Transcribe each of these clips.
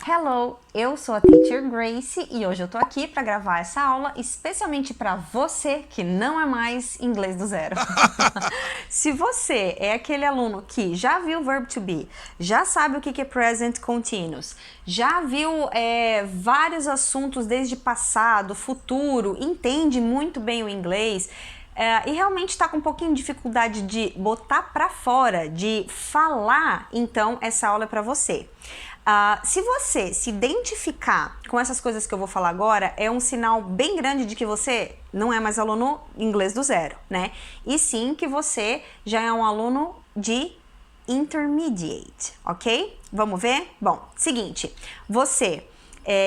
Hello, eu sou a Teacher Grace e hoje eu tô aqui para gravar essa aula especialmente para você que não é mais inglês do zero. Se você é aquele aluno que já viu o verb to be, já sabe o que é present continuous, já viu vários assuntos desde passado, futuro, entende muito bem o inglês, e realmente está com um pouquinho de dificuldade de botar para fora, de falar, então essa aula é para você. Se você se identificar com essas coisas que eu vou falar agora, é um sinal bem grande de que você não é mais aluno inglês do zero, né? E sim que você já é um aluno de intermediate, ok? Vamos ver? Bom, seguinte, você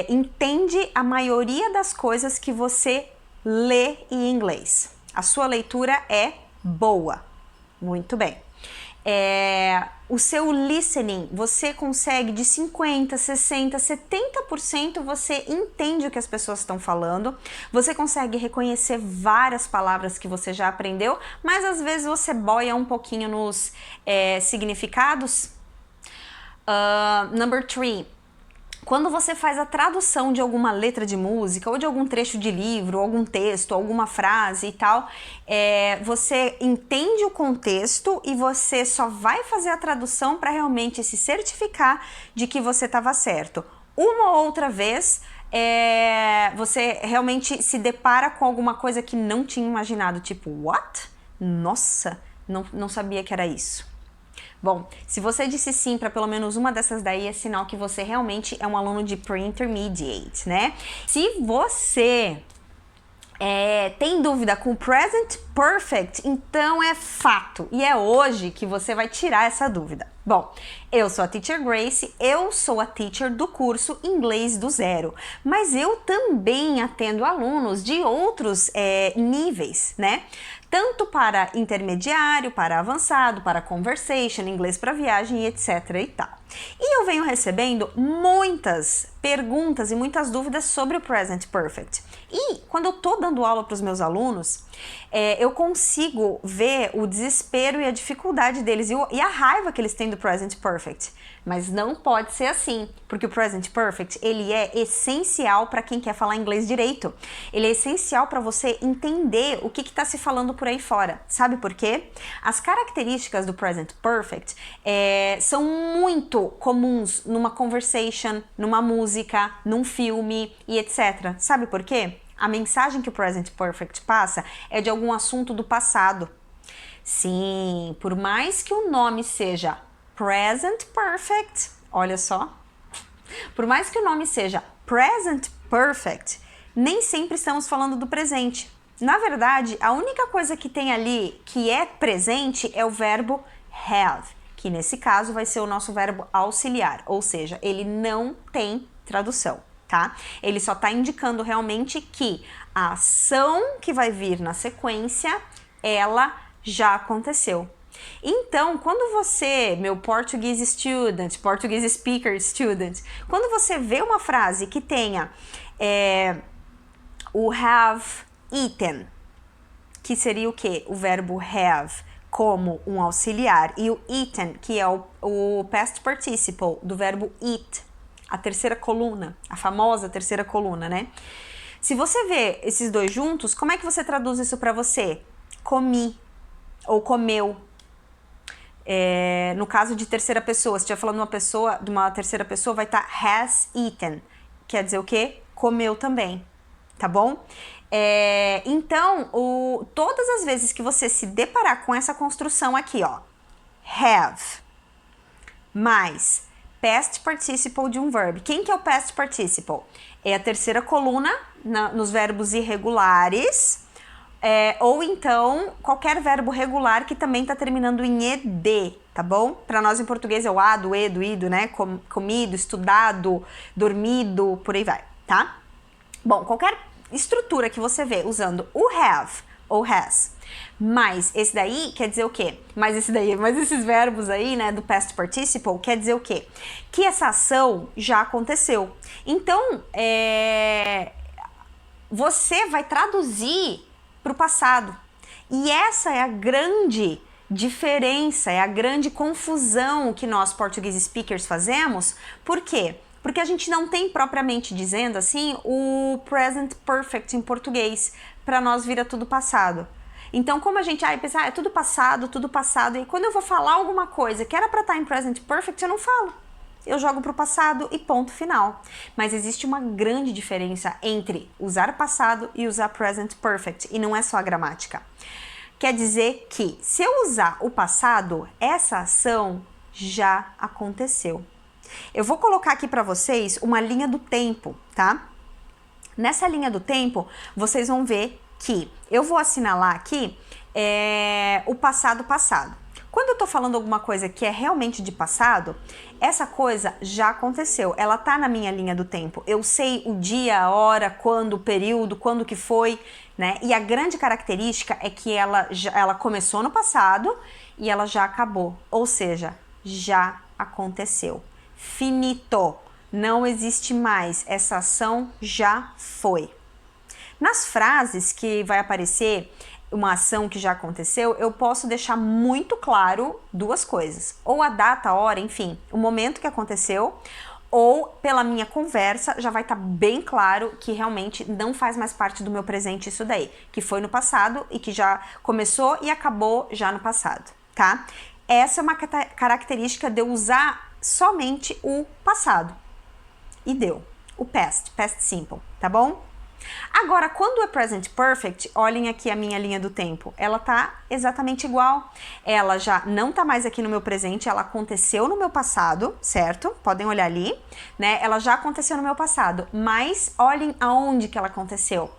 entende a maioria das coisas que você lê em inglês. A sua leitura é boa. Muito bem. O seu listening, você consegue de 50%, 60%, 70% você entende o que as pessoas estão falando, você consegue reconhecer várias palavras que você já aprendeu, mas às vezes você boia um pouquinho nos significados. Number 3. Quando você faz a tradução de alguma letra de música ou de algum trecho de livro, algum texto, alguma frase e tal, você entende o contexto e você só vai fazer a tradução para realmente se certificar de que você estava certo. Uma ou outra vez, você realmente se depara com alguma coisa que não tinha imaginado, tipo, what? Nossa, não sabia que era isso. Bom, se você disse sim para pelo menos uma dessas daí, é sinal que você realmente é um aluno de pre-intermediate, né? Se você tem dúvida com o present perfect, então é fato. E é hoje que você vai tirar essa dúvida. Bom, eu sou a Teacher Grace, eu sou a teacher do curso Inglês do Zero, mas eu também atendo alunos de outros níveis, né? Tanto para intermediário, para avançado, para conversation, inglês para viagem, etc. e tal. E eu venho recebendo muitas perguntas e muitas dúvidas sobre o present perfect. E quando eu tô dando aula para os meus alunos, eu consigo ver o desespero e a dificuldade deles e a raiva que eles têm do present perfect. Mas não pode ser assim, porque o present perfect, ele é essencial para quem quer falar inglês direito. Ele é essencial para você entender o que está se falando por aí fora. Sabe por quê? As características do present perfect são muito comuns numa conversation, numa música, num filme e etc. Sabe por quê? A mensagem que o present perfect passa é de algum assunto do passado. Sim, por mais que o nome seja present perfect, olha só, por mais que o nome seja present perfect, nem sempre estamos falando do presente. Na verdade, a única coisa que tem ali que é presente é o verbo have, que nesse caso vai ser o nosso verbo auxiliar, ou seja, ele não tem tradução. Tá? Ele só está indicando realmente que a ação que vai vir na sequência, ela já aconteceu. Então, quando você, meu Portuguese student, Portuguese speaker student, quando você vê uma frase que tenha o have eaten, que seria o quê? O verbo have como um auxiliar, e o eaten, que é o past participle do verbo eat, a terceira coluna, a famosa terceira coluna, né? Se você vê esses dois juntos, como é que você traduz isso para você? Comi ou comeu. No caso de terceira pessoa, se estiver falando de uma terceira pessoa, vai estar has eaten. Quer dizer o quê? Comeu também, tá bom? Então, todas as vezes que você se deparar com essa construção aqui, ó, have, mais past participle de um verbo. Quem que é o past participle? É a terceira coluna nos verbos irregulares, ou então qualquer verbo regular que também está terminando em ed, tá bom? Para nós em português é o a, do e, do ido, né? Comido, estudado, dormido, por aí vai, tá? Bom, qualquer estrutura que você vê usando o have ou has, mas esse daí quer dizer o quê? Mas esses verbos aí, né, do past participle, quer dizer o quê? Que essa ação já aconteceu. Então, você vai traduzir para o passado. E essa é a grande diferença, é a grande confusão que nós, Portuguese speakers, fazemos. Por quê? Porque a gente não tem propriamente dizendo assim o present perfect em português. Para nós vira tudo passado. Então, como a gente pensa, é tudo passado, e quando eu vou falar alguma coisa que era para estar em present perfect, eu não falo. Eu jogo para o passado e ponto final. Mas existe uma grande diferença entre usar passado e usar present perfect, e não é só a gramática. Quer dizer que se eu usar o passado, essa ação já aconteceu. Eu vou colocar aqui para vocês uma linha do tempo, tá? Nessa linha do tempo, vocês vão ver que eu vou assinalar aqui o passado. Quando eu tô falando alguma coisa que é realmente de passado, essa coisa já aconteceu, ela tá na minha linha do tempo. Eu sei o dia, a hora, quando, o período, quando que foi, né? E a grande característica é que ela começou no passado e ela já acabou, ou seja, já aconteceu. Finito, não existe mais, essa ação já foi. Nas frases que vai aparecer uma ação que já aconteceu, eu posso deixar muito claro duas coisas. Ou a data, a hora, enfim, o momento que aconteceu, ou pela minha conversa já vai estar bem claro que realmente não faz mais parte do meu presente isso daí, que foi no passado e que já começou e acabou já no passado, tá? Essa é uma característica de eu usar somente o passado. E deu. O past simple, tá bom? Agora, quando é present perfect, olhem aqui a minha linha do tempo. Ela tá exatamente igual. Ela já não tá mais aqui no meu presente, ela aconteceu no meu passado, certo? Podem olhar ali, né? Ela já aconteceu no meu passado, mas olhem aonde que ela aconteceu.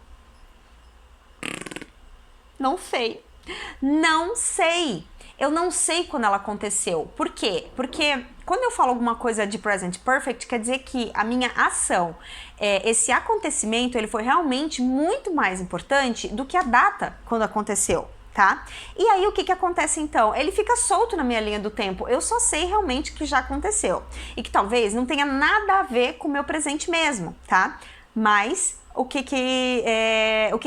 Não sei. Não sei. Eu não sei quando ela aconteceu. Por quê? Porque quando eu falo alguma coisa de present perfect, quer dizer que a minha ação, esse acontecimento, ele foi realmente muito mais importante do que a data quando aconteceu, tá? E aí o que acontece então? Ele fica solto na minha linha do tempo. Eu só sei realmente que já aconteceu. E que talvez não tenha nada a ver com o meu presente mesmo, tá? Mas o que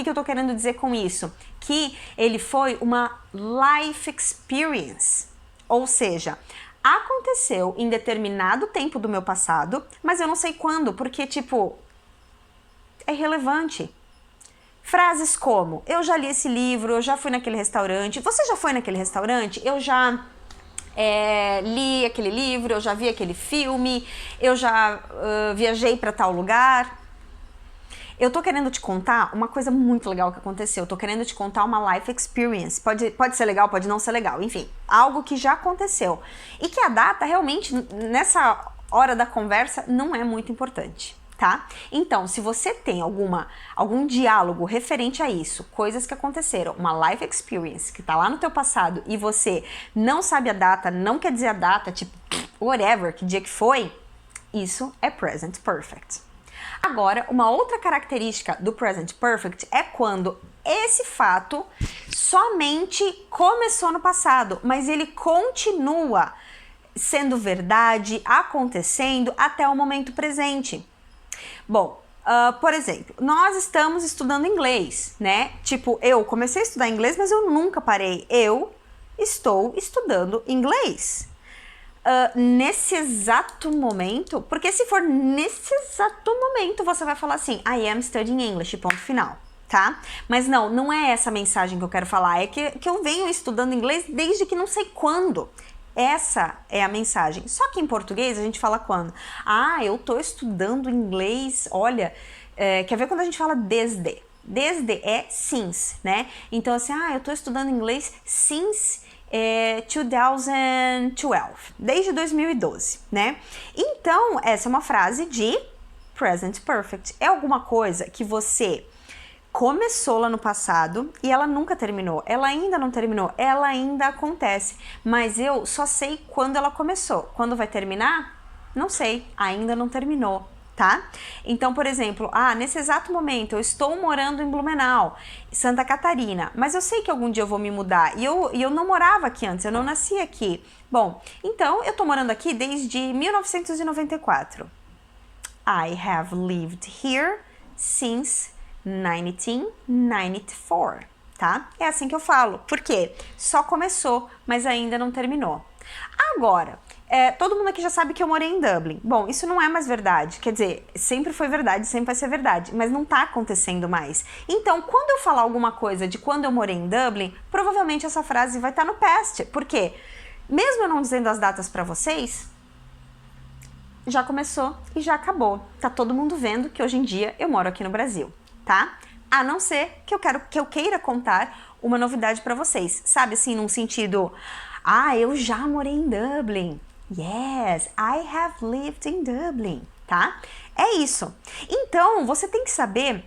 eu tô querendo dizer com isso? Que ele foi uma life experience, ou seja, aconteceu em determinado tempo do meu passado, mas eu não sei quando, porque, tipo, é irrelevante. Frases como, eu já li esse livro, eu já fui naquele restaurante, você já foi naquele restaurante? Eu já li aquele livro, eu já vi aquele filme, eu já viajei para tal lugar. Eu tô querendo te contar uma coisa muito legal que aconteceu. Eu tô querendo te contar uma life experience. Pode ser legal, pode não ser legal. Enfim, algo que já aconteceu. E que a data realmente, nessa hora da conversa, não é muito importante, tá? Então, se você tem algum diálogo referente a isso, coisas que aconteceram, uma life experience que tá lá no teu passado e você não sabe a data, não quer dizer a data, tipo, whatever, que dia que foi, isso é present perfect. Agora, uma outra característica do present perfect é quando esse fato somente começou no passado, mas ele continua sendo verdade, acontecendo até o momento presente. Bom, por exemplo, nós estamos estudando inglês, né? Tipo, eu comecei a estudar inglês, mas eu nunca parei. Eu estou estudando inglês. Nesse exato momento, porque se for nesse exato momento, você vai falar assim, I am studying English, ponto final, tá? Mas não é essa mensagem que eu quero falar, é que eu venho estudando inglês desde que não sei quando. Essa é a mensagem. Só que em português a gente fala quando? Eu tô estudando inglês, olha, quer ver quando a gente fala desde? Desde é since, né? Então assim, eu tô estudando inglês since 2012, desde 2012, né? Então, essa é uma frase de present perfect. É alguma coisa que você começou lá no passado e ela nunca terminou. Ela ainda não terminou, ela ainda acontece. Mas eu só sei quando ela começou. Quando vai terminar? Não sei, ainda não terminou. Tá? Então, por exemplo, nesse exato momento eu estou morando em Blumenau, Santa Catarina, mas eu sei que algum dia eu vou me mudar e eu não morava aqui antes, eu não nasci aqui. Bom, então eu tô morando aqui desde 1994. I have lived here since 1994, tá? É assim que eu falo. Por quê? Só começou, mas ainda não terminou. Agora, todo mundo aqui já sabe que eu morei em Dublin. Bom, isso não é mais verdade. Quer dizer, sempre foi verdade, sempre vai ser verdade, mas não tá acontecendo mais. Então, quando eu falar alguma coisa de quando eu morei em Dublin, provavelmente essa frase vai estar no past. Por quê? Mesmo eu não dizendo as datas pra vocês, já começou e já acabou. Tá todo mundo vendo que hoje em dia eu moro aqui no Brasil, tá? A não ser que eu queira contar uma novidade pra vocês. Sabe assim, num sentido, eu já morei em Dublin. Yes, I have lived in Dublin, tá? É isso. Então, você tem que saber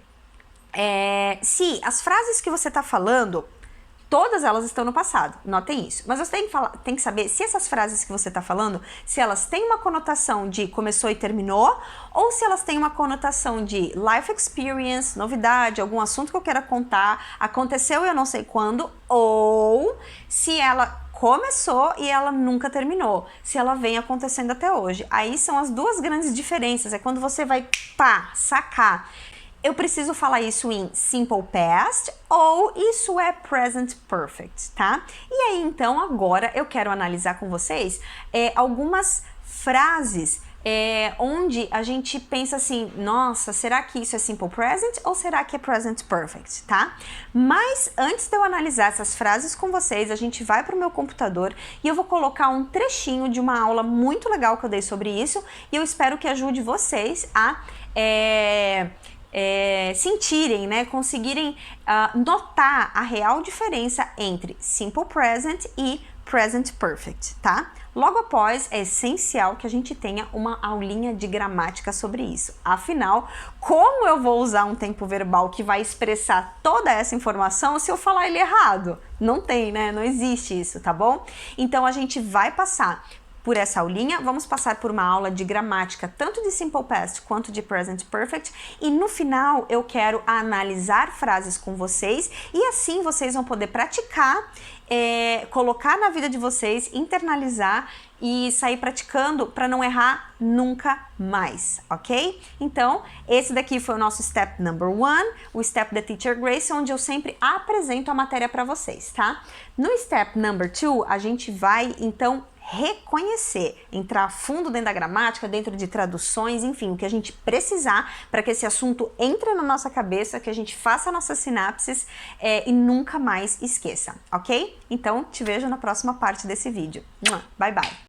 se as frases que você tá falando, todas elas estão no passado, notem isso. Mas você tem que saber se essas frases que você está falando, se elas têm uma conotação de começou e terminou, ou se elas têm uma conotação de life experience, novidade, algum assunto que eu quero contar, aconteceu e eu não sei quando, ou se ela começou e ela nunca terminou, se ela vem acontecendo até hoje. Aí são as duas grandes diferenças, é quando você vai, sacar. Eu preciso falar isso em simple past ou isso é present perfect, tá? E aí, então, agora eu quero analisar com vocês algumas frases onde a gente pensa assim, nossa, será que isso é simple present ou será que é present perfect, tá? Mas antes de eu analisar essas frases com vocês, a gente vai para o meu computador e eu vou colocar um trechinho de uma aula muito legal que eu dei sobre isso e eu espero que ajude vocês a sentirem, né, conseguirem notar a real diferença entre simple present e present perfect, tá? Logo após, é essencial que a gente tenha uma aulinha de gramática sobre isso. Afinal, como eu vou usar um tempo verbal que vai expressar toda essa informação se eu falar ele errado? Não tem, né? Não existe isso, tá bom? Então, a gente vai passar por essa aulinha, vamos passar por uma aula de gramática, tanto de Simple Past quanto de Present Perfect, e no final eu quero analisar frases com vocês, e assim vocês vão poder praticar, colocar na vida de vocês, internalizar e sair praticando para não errar nunca mais, ok? Então, esse daqui foi o nosso step number 1, o step da Teacher Grace, onde eu sempre apresento a matéria para vocês, tá? No step number 2, a gente vai, então, reconhecer, entrar a fundo dentro da gramática, dentro de traduções, enfim, o que a gente precisar para que esse assunto entre na nossa cabeça, que a gente faça nossas sinapses e nunca mais esqueça, ok? Então, te vejo na próxima parte desse vídeo. Bye, bye!